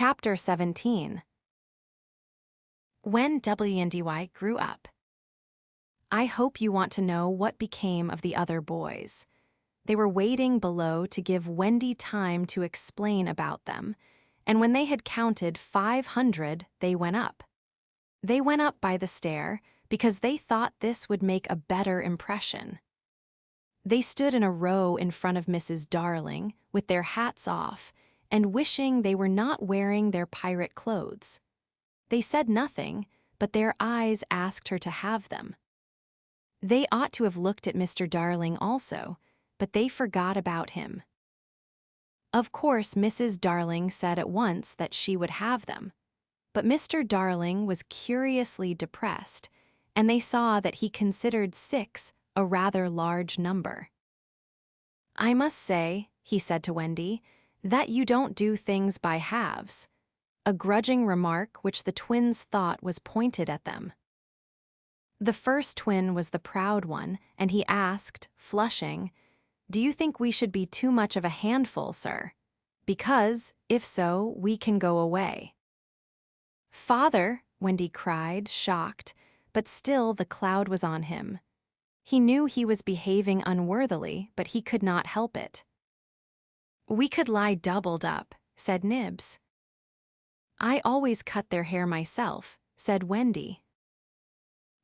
Chapter 17. When Wendy grew up. I hope you want to know what became of the other boys. They were waiting below to give Wendy time to explain about them, and when they had counted 500, they went up. They went up by the stair because they thought this would make a better impression. They stood in a row in front of Mrs. Darling with their hats off and wishing they were not wearing their pirate clothes. They said nothing, but their eyes asked her to have them. They ought to have looked at Mr. Darling also, but they forgot about him. Of course, Mrs. Darling said at once that she would have them, but Mr. Darling was curiously depressed, and they saw that he considered 6 a rather large number. "I must say," he said to Wendy, "that you don't do things by halves," a grudging remark which the twins thought was pointed at them. The first twin was the proud one, and he asked, flushing, "Do you think we should be too much of a handful, sir? Because, if so, we can go away." "Father," Wendy cried, shocked, but still the cloud was on him. He knew he was behaving unworthily, but he could not help it. "We could lie doubled up," said Nibs. "I always cut their hair myself," said Wendy.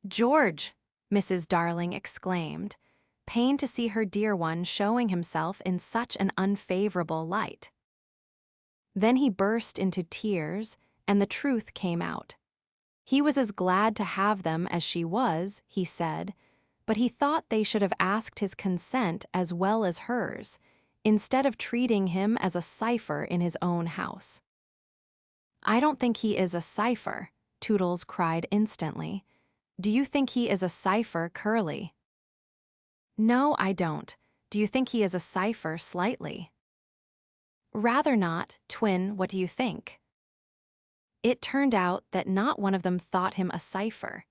"George!" Mrs. Darling exclaimed, pained to see her dear one showing himself in such an unfavorable light. Then he burst into tears, and the truth came out. He was as glad to have them as she was, he said, but he thought they should have asked his consent as well as hers, instead of treating him as a cipher in his own house. "I don't think he is a cipher," Toodles cried instantly. "Do you think he is a cipher, Curly?" "No, I don't. Do you think he is a cipher, Slightly?" "Rather not, Twin, what do you think?" It turned out that not one of them thought him a cipher,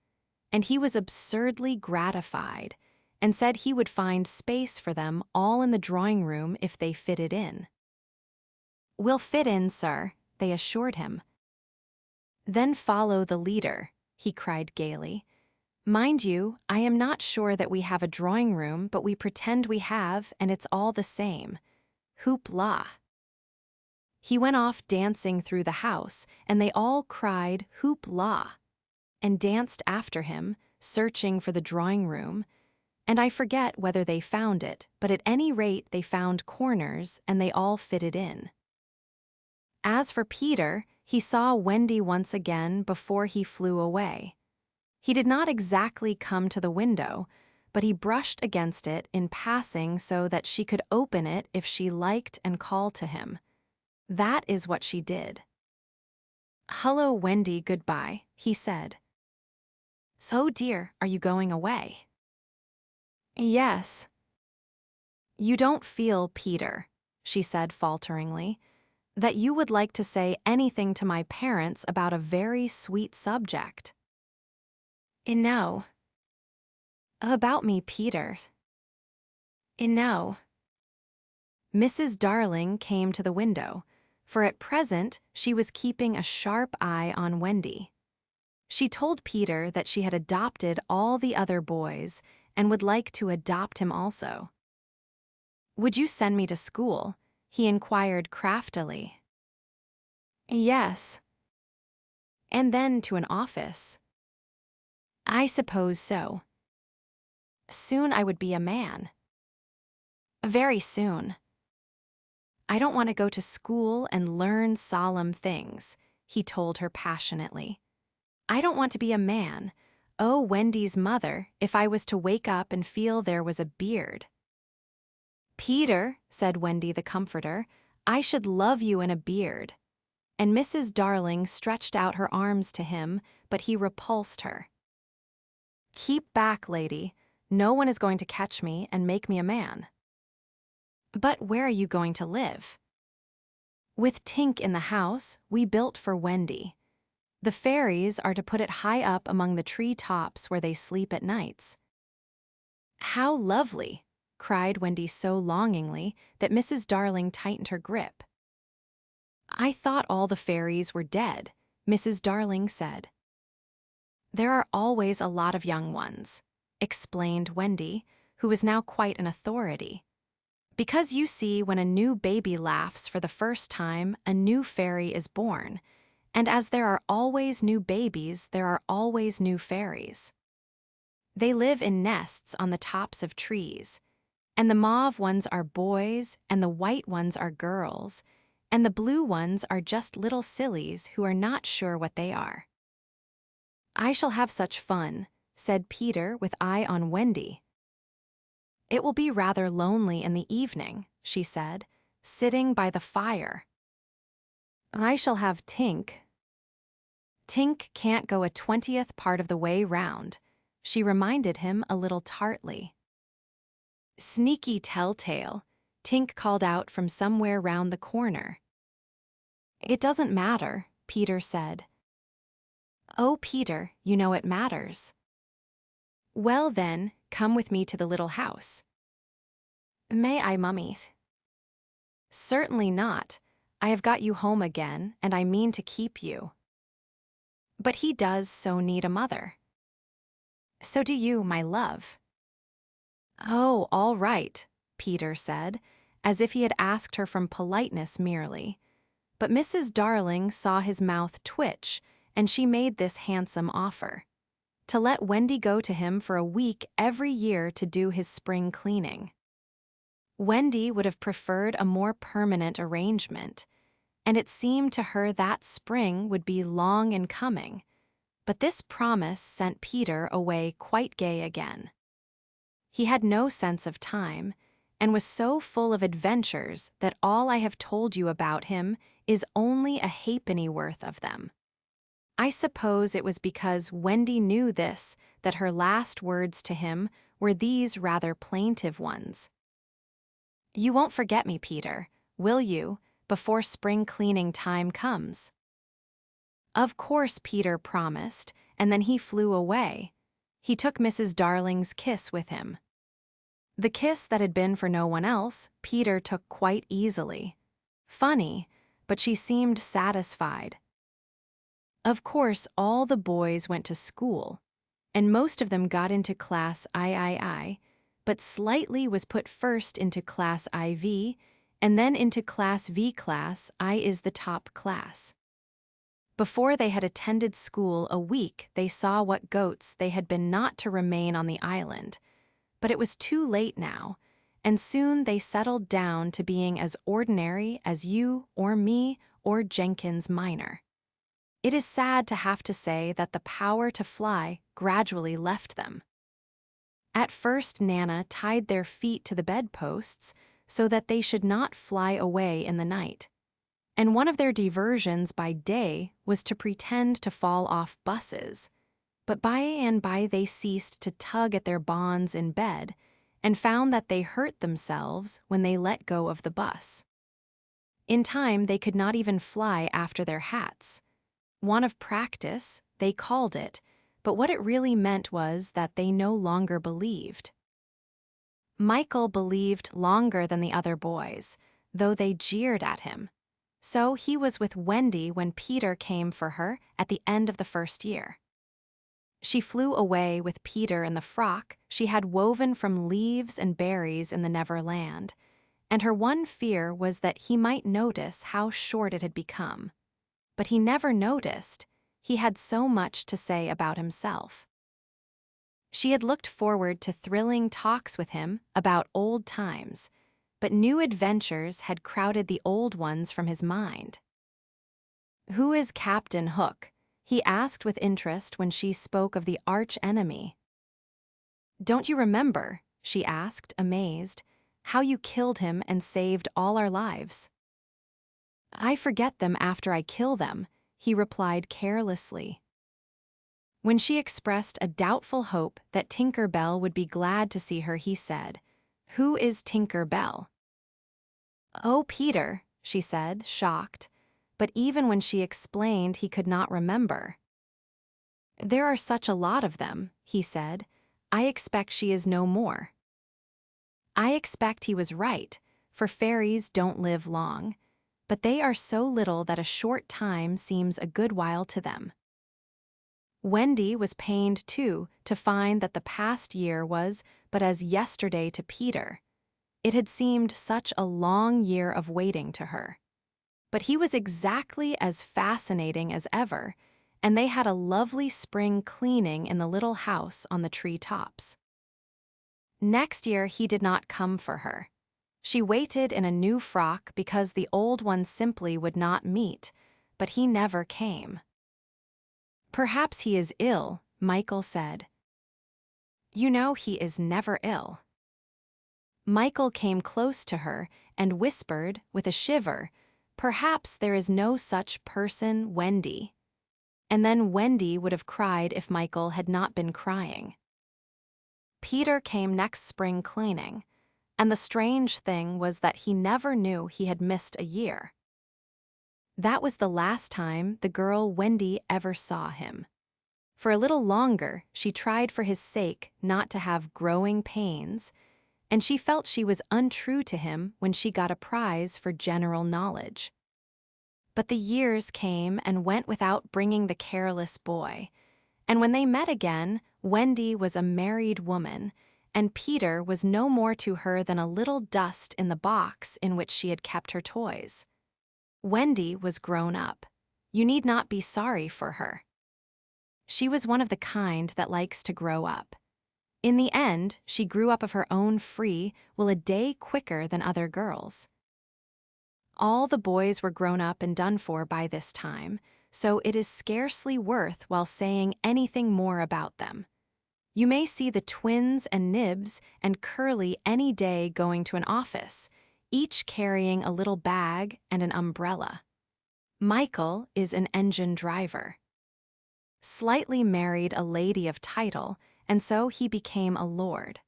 and he was absurdly gratified, and said he would find space for them all in the drawing room if they fitted in. "We'll fit in, sir," they assured him. "Then follow the leader," he cried gaily. "Mind you, I am not sure that we have a drawing room, but we pretend we have, and it's all the same. Hoop-la!" He went off dancing through the house, and they all cried hoop-la, and danced after him, searching for the drawing room, and I forget whether they found it, but at any rate they found corners, and they all fitted in. As for Peter, he saw Wendy once again before he flew away. He did not exactly come to the window, but he brushed against it in passing so that she could open it if she liked and call to him. That is what she did. "Hello, Wendy, goodbye," he said. "So, dear, are you going away?" "Yes." "You don't feel, Peter," she said falteringly, "that you would like to say anything to my parents about a very sweet subject?" "No." "About me, Peter." "No." Mrs. Darling came to the window, for at present she was keeping a sharp eye on Wendy. She told Peter that she had adopted all the other boys and would like to adopt him also. "Would you send me to school?" he inquired craftily. "Yes." "And then to an office?" "I suppose so." "Soon I would be a man." "Very soon." "I don't want to go to school and learn solemn things," he told her passionately. "I don't want to be a man. Oh, Wendy's mother, if I was to wake up and feel there was a beard." "Peter," said Wendy the comforter, "I should love you in a beard." And Mrs. Darling stretched out her arms to him, but he repulsed her. "Keep back, lady. No one is going to catch me and make me a man." "But where are you going to live?" "With Tink in the house, we built for Wendy. The fairies are to put it high up among the tree tops where they sleep at nights." "How lovely!" cried Wendy so longingly that Mrs. Darling tightened her grip. I thought all the fairies were dead, Mrs. Darling said. There are always a lot of young ones, explained Wendy, who was now quite an authority. Because you see, when a new baby laughs for the first time, a new fairy is born, and as there are always new babies, there are always new fairies. They live in nests on the tops of trees, and the mauve ones are boys, and the white ones are girls, and the blue ones are just little sillies who are not sure what they are. I shall have such fun, said Peter with eye on Wendy. It will be rather lonely in the evening, she said, sitting by the fire. I shall have Tink. Tink can't go a 20th part of the way round, she reminded him a little tartly. Sneaky telltale, Tink called out from somewhere round the corner. It doesn't matter, Peter said. Oh, Peter, you know it matters. Well then, come with me to the little house. May I, Mummy? Certainly not. I have got you home again, and I mean to keep you. But he does so need a mother. So do you, my love. Oh, all right, Peter said, as if he had asked her from politeness merely. But Mrs. Darling saw his mouth twitch, and she made this handsome offer: to let Wendy go to him for a week every year to do his spring cleaning. Wendy would have preferred a more permanent arrangement, and it seemed to her that spring would be long in coming, but this promise sent Peter away quite gay again. He had no sense of time, and was so full of adventures that all I have told you about him is only a halfpenny worth of them. I suppose it was because Wendy knew this that her last words to him were these rather plaintive ones. You won't forget me, Peter, will you, before spring cleaning time comes? Of course Peter promised, and then he flew away. He took Mrs. Darling's kiss with him. The kiss that had been for no one else, Peter took quite easily. Funny, but she seemed satisfied. Of course, all the boys went to school, and most of them got into class III, but Slightly was put first into class IV, and then into class V class. I is the top class. Before they had attended school a week, they saw what goats they had been not to remain on the island. But it was too late now, and soon they settled down to being as ordinary as you or me or Jenkins Minor. It is sad to have to say that the power to fly gradually left them. At first, Nana tied their feet to the bedposts so that they should not fly away in the night. And one of their diversions by day was to pretend to fall off buses. But by and by they ceased to tug at their bonds in bed and found that they hurt themselves when they let go of the bus. In time, they could not even fly after their hats. Want of practice, they called it, but what it really meant was that they no longer believed. Michael believed longer than the other boys, though they jeered at him. So he was with Wendy when Peter came for her at the end of the first year. She flew away with Peter in the frock she had woven from leaves and berries in the Neverland, and her one fear was that he might notice how short it had become. But he never noticed. He had so much to say about himself. She had looked forward to thrilling talks with him about old times, but new adventures had crowded the old ones from his mind. Who is Captain Hook? He asked with interest when she spoke of the arch-enemy. Don't you remember, she asked, amazed, how you killed him and saved all our lives? I forget them after I kill them, he replied carelessly. When she expressed a doubtful hope that Tinker Bell would be glad to see her, he said, Who is Tinker Bell? Oh, Peter, she said, shocked, but even when she explained, he could not remember. There are such a lot of them, he said. I expect she is no more. I expect he was right, for fairies don't live long. but they are so little that a short time seems a good while to them. Wendy was pained, too, to find that the past year was but as yesterday to Peter. It had seemed such a long year of waiting to her. But he was exactly as fascinating as ever, and they had a lovely spring cleaning in the little house on the tree tops. Next year he did not come for her. She waited in a new frock because the old one simply would not meet, but he never came. "Perhaps he is ill," Michael said. "You know he is never ill." Michael came close to her and whispered with a shiver, "Perhaps there is no such person, Wendy." And then Wendy would have cried if Michael had not been crying. Peter came next spring cleaning, and the strange thing was that he never knew he had missed a year. That was the last time the girl Wendy ever saw him. For a little longer, she tried for his sake not to have growing pains, and she felt she was untrue to him when she got a prize for general knowledge. But the years came and went without bringing the careless boy, and when they met again, Wendy was a married woman, and Peter was no more to her than a little dust in the box in which she had kept her toys. Wendy was grown up. You need not be sorry for her. She was one of the kind that likes to grow up. In the end, she grew up of her own free will a day quicker than other girls. All the boys were grown up and done for by this time, so it is scarcely worth while saying anything more about them. You may see the twins and Nibs and Curly any day going to an office, each carrying a little bag and an umbrella. Michael is an engine driver. Slightly married a lady of title, and so he became a lord.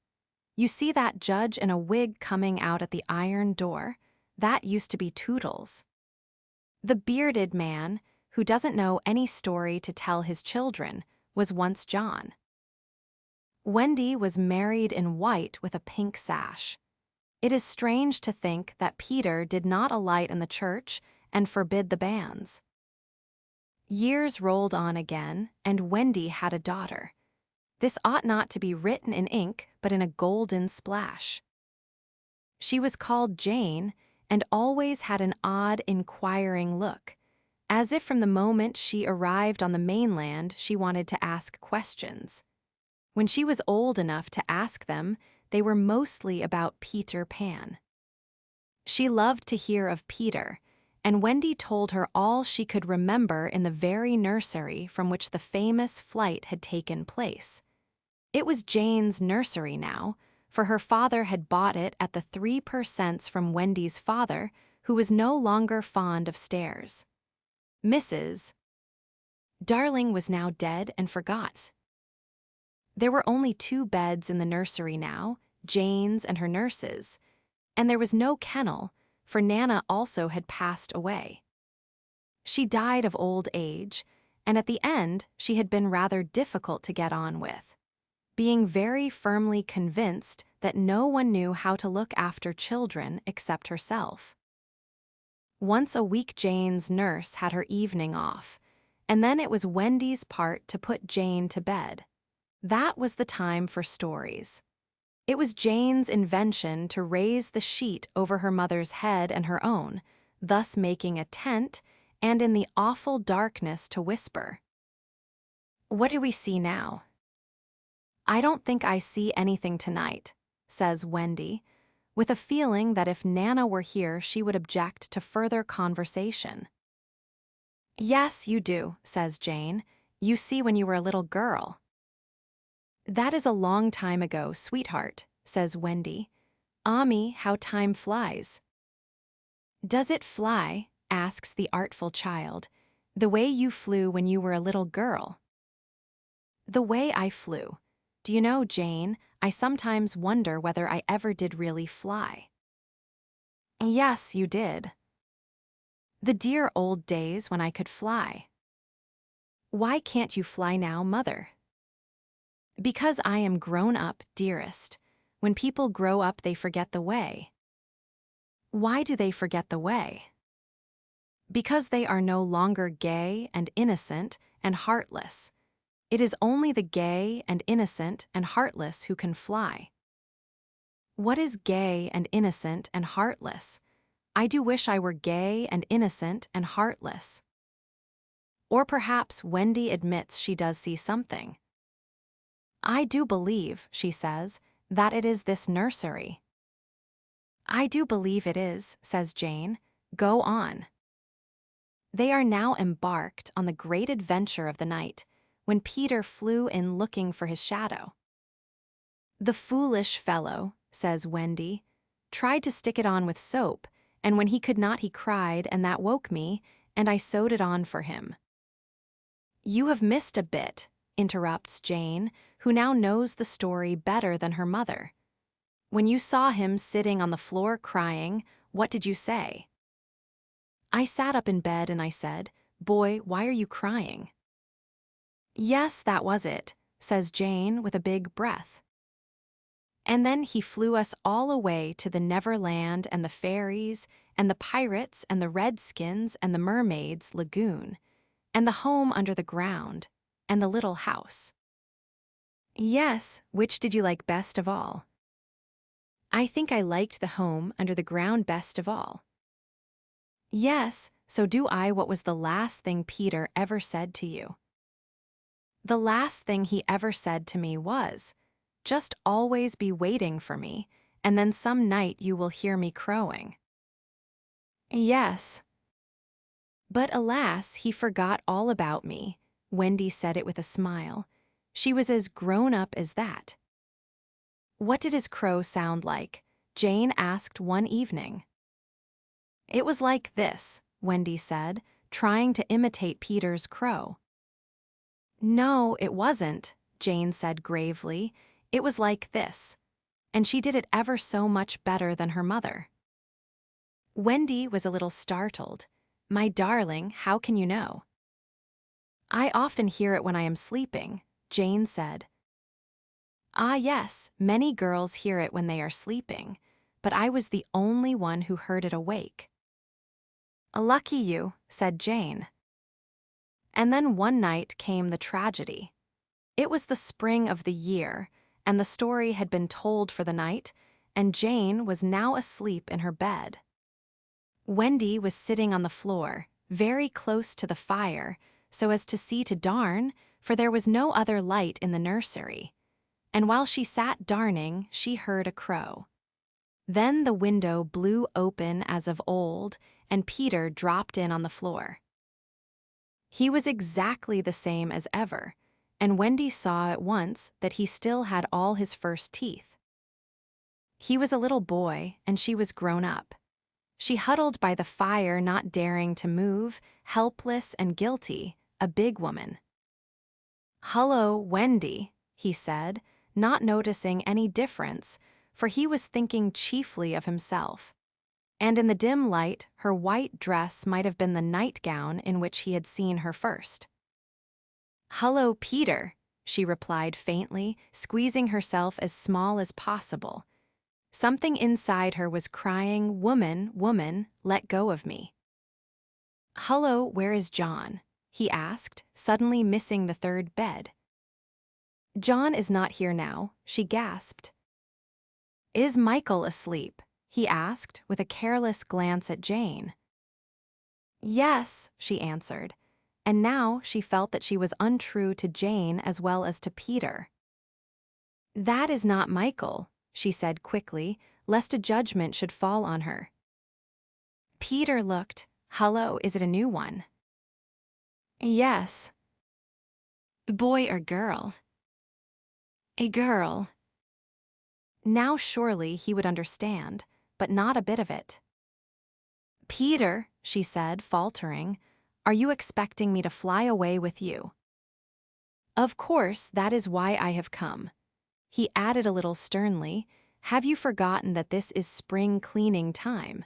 You see that judge in a wig coming out at the iron door? That used to be Toodles. The bearded man, who doesn't know any story to tell his children, was once John. Wendy was married in white with a pink sash. It is strange to think that Peter did not alight in the church and forbid the banns. Years rolled on again, and Wendy had a daughter. This ought not to be written in ink, but in a golden splash. She was called Jane, and always had an odd, inquiring look, as if from the moment she arrived on the mainland she wanted to ask questions. When she was old enough to ask them, they were mostly about Peter Pan. She loved to hear of Peter, and Wendy told her all she could remember in the very nursery from which the famous flight had taken place. It was Jane's nursery now, for her father had bought it at the 3% from Wendy's father, who was no longer fond of stairs. Mrs. Darling was now dead and forgot. There were only 2 beds in the nursery now, Jane's and her nurse's, and there was no kennel, for Nana also had passed away. She died of old age, and at the end she had been rather difficult to get on with, being very firmly convinced that no one knew how to look after children except herself. Once a week Jane's nurse had her evening off, and then it was Wendy's part to put Jane to bed. That was the time for stories. It was Jane's invention to raise the sheet over her mother's head and her own, thus making a tent, and in the awful darkness to whisper. What do we see now? I don't think I see anything tonight, says Wendy, with a feeling that if Nana were here she would object to further conversation. Yes, you do, says Jane. You see when you were a little girl. That is a long time ago, sweetheart, says Wendy. Ah me, how time flies. Does it fly, asks the artful child, the way you flew when you were a little girl? The way I flew. Do you know, Jane, I sometimes wonder whether I ever did really fly. Yes, you did. The dear old days when I could fly. Why can't you fly now, Mother? Because I am grown up, dearest. When people grow up, they forget the way. Why do they forget the way? Because they are no longer gay and innocent and heartless. It is only the gay and innocent and heartless who can fly. What is gay and innocent and heartless? I do wish I were gay and innocent and heartless. Or perhaps Wendy admits she does see something. I do believe, she says, that it is this nursery. I do believe it is, says Jane. Go on. They are now embarked on the great adventure of the night, when Peter flew in looking for his shadow. The foolish fellow, says Wendy, tried to stick it on with soap, and when he could not he cried, and that woke me, and I sewed it on for him. You have missed a bit, interrupts Jane, who now knows the story better than her mother. When you saw him sitting on the floor crying, what did you say? I sat up in bed and I said, Boy, why are you crying? Yes, that was it, says Jane with a big breath. And then he flew us all away to the Neverland and the fairies and the pirates and the redskins and the mermaids' lagoon and the home under the ground and the little house. Yes, which did you like best of all? I think I liked the home under the ground best of all. Yes, so do I. What was the last thing Peter ever said to you? The last thing he ever said to me was, just always be waiting for me, and then some night you will hear me crowing. Yes. But alas, he forgot all about me. Wendy said it with a smile. She was as grown up as that. What did his crow sound like? Jane asked one evening. It was like this, Wendy said, trying to imitate Peter's crow. No, it wasn't, Jane said gravely. It was like this. And she did it ever so much better than her mother. Wendy was a little startled. My darling, how can you know? I often hear it when I am sleeping, Jane said. Ah, yes, many girls hear it when they are sleeping, but I was the only one who heard it awake. Lucky you, said Jane. And then one night came the tragedy. It was the spring of the year, and the story had been told for the night, and Jane was now asleep in her bed. Wendy was sitting on the floor, very close to the fire, so as to see to darn, for there was no other light in the nursery. And while she sat darning, she heard a crow. Then the window blew open as of old, and Peter dropped in on the floor. He was exactly the same as ever, and Wendy saw at once that he still had all his first teeth. He was a little boy, and she was grown up. She huddled by the fire, not daring to move, helpless and guilty, a big woman. Hello, Wendy, he said, not noticing any difference, for he was thinking chiefly of himself. And in the dim light, her white dress might have been the nightgown in which he had seen her first. Hello, Peter, she replied faintly, squeezing herself as small as possible. Something inside her was crying, Woman, woman, let go of me. Hello, where is John? He asked, suddenly missing the third bed. John is not here now, she gasped. Is Michael asleep? He asked, with a careless glance at Jane. Yes, she answered, and now she felt that she was untrue to Jane as well as to Peter. That is not Michael, she said quickly, lest a judgment should fall on her. Peter looked. Hello, is it a new one? Yes. Boy or girl? A girl. Now surely he would understand, but not a bit of it. Peter, she said, faltering, are you expecting me to fly away with you? Of course, that is why I have come. He added a little sternly, have you forgotten that this is spring cleaning time?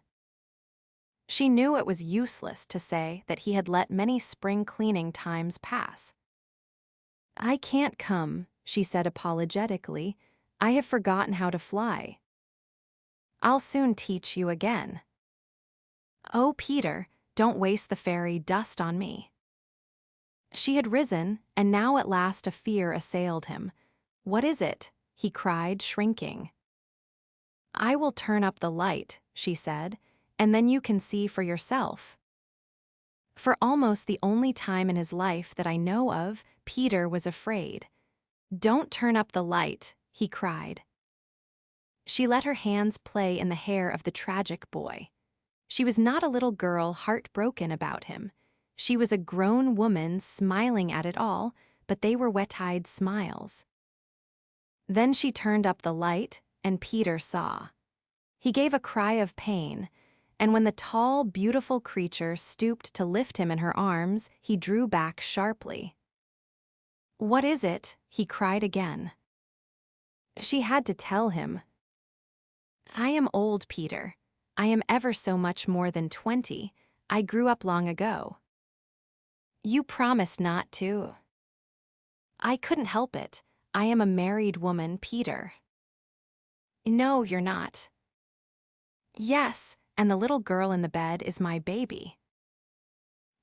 She knew it was useless to say that he had let many spring cleaning times pass. I can't come, she said apologetically. I have forgotten how to fly. I'll soon teach you again. Oh, Peter, Don't waste the fairy dust on me." She had risen, and now at last a fear assailed him. "What is it?" he cried, shrinking. "I will turn up the light," she said, "and then you can see for yourself." For almost the only time in his life that I know of, Peter was afraid. "Don't turn up the light," he cried. She let her hands play in the hair of the tragic boy. She was not a little girl heartbroken about him. She was a grown woman smiling at it all, but they were wet-eyed smiles. Then she turned up the light, and Peter saw. He gave a cry of pain, and when the tall, beautiful creature stooped to lift him in her arms, he drew back sharply. "What is it?" he cried again. She had to tell him. "I am old, Peter. I am ever so much more than 20. I grew up long ago." "You promised not to." "I couldn't help it. I am a married woman, Peter." "No, you're not." "Yes, and the little girl in the bed is my baby."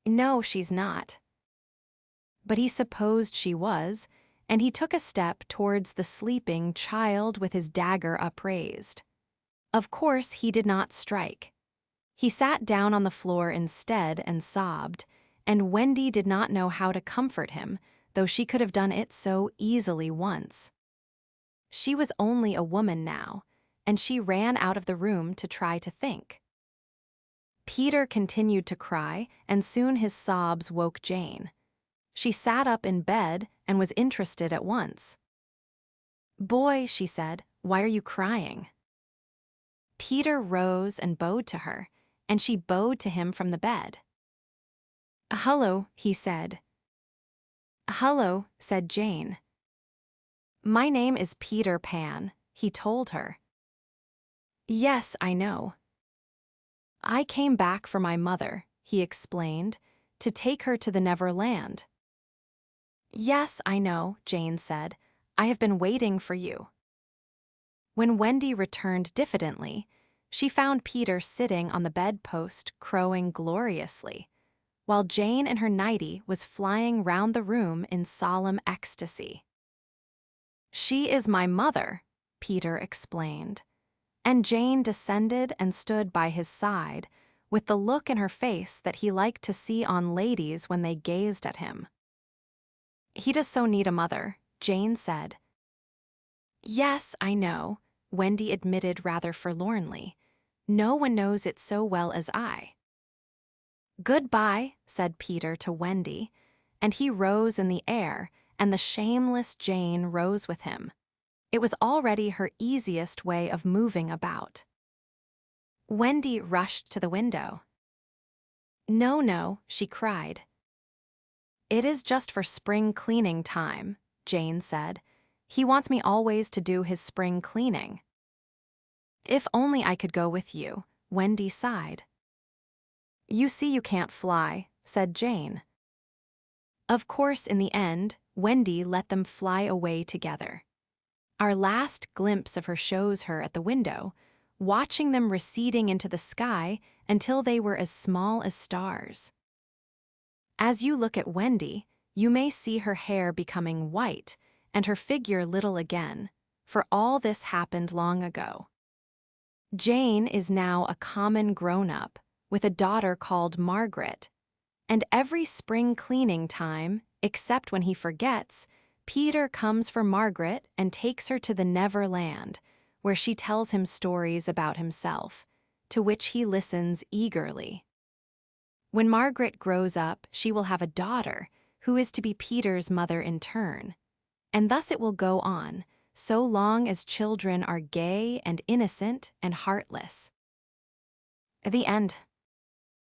"No, she's not." But he supposed she was, and he took a step towards the sleeping child with his dagger upraised. Of course, he did not strike. He sat down on the floor instead and sobbed, and Wendy did not know how to comfort him, though she could have done it so easily once. She was only a woman now, and she ran out of the room to try to think. Peter continued to cry, and soon his sobs woke Jane. She sat up in bed and was interested at once. "Boy," she said, "why are you crying?" Peter rose and bowed to her, and she bowed to him from the bed. "Hello," he said. "Hello," said Jane. "My name is Peter Pan," he told her. "Yes, I know." "I came back for my mother," he explained, "to take her to the Neverland." "Yes, I know," Jane said. "I have been waiting for you." When Wendy returned diffidently, she found Peter sitting on the bedpost crowing gloriously, while Jane in her nightie was flying round the room in solemn ecstasy. "She is my mother," Peter explained, and Jane descended and stood by his side, with the look in her face that he liked to see on ladies when they gazed at him. "He does so need a mother," Jane said. "Yes, I know," Wendy admitted rather forlornly. "No one knows it so well as I." "Goodbye," said Peter to Wendy, and he rose in the air, and the shameless Jane rose with him. It was already her easiest way of moving about. Wendy rushed to the window. "No, no," she cried. "It is just for spring cleaning time," Jane said. "He wants me always to do his spring cleaning." "If only I could go with you," Wendy sighed. "You see you can't fly," said Jane. Of course, in the end, Wendy let them fly away together. Our last glimpse of her shows her at the window, watching them receding into the sky until they were as small as stars. As you look at Wendy, you may see her hair becoming white and her figure little again, for all this happened long ago. Jane is now a common grown-up, with a daughter called Margaret, and every spring cleaning time, except when he forgets, Peter comes for Margaret and takes her to the Neverland, where she tells him stories about himself, to which he listens eagerly. When Margaret grows up, she will have a daughter, who is to be Peter's mother in turn, and thus it will go on, so long as children are gay and innocent and heartless. The end.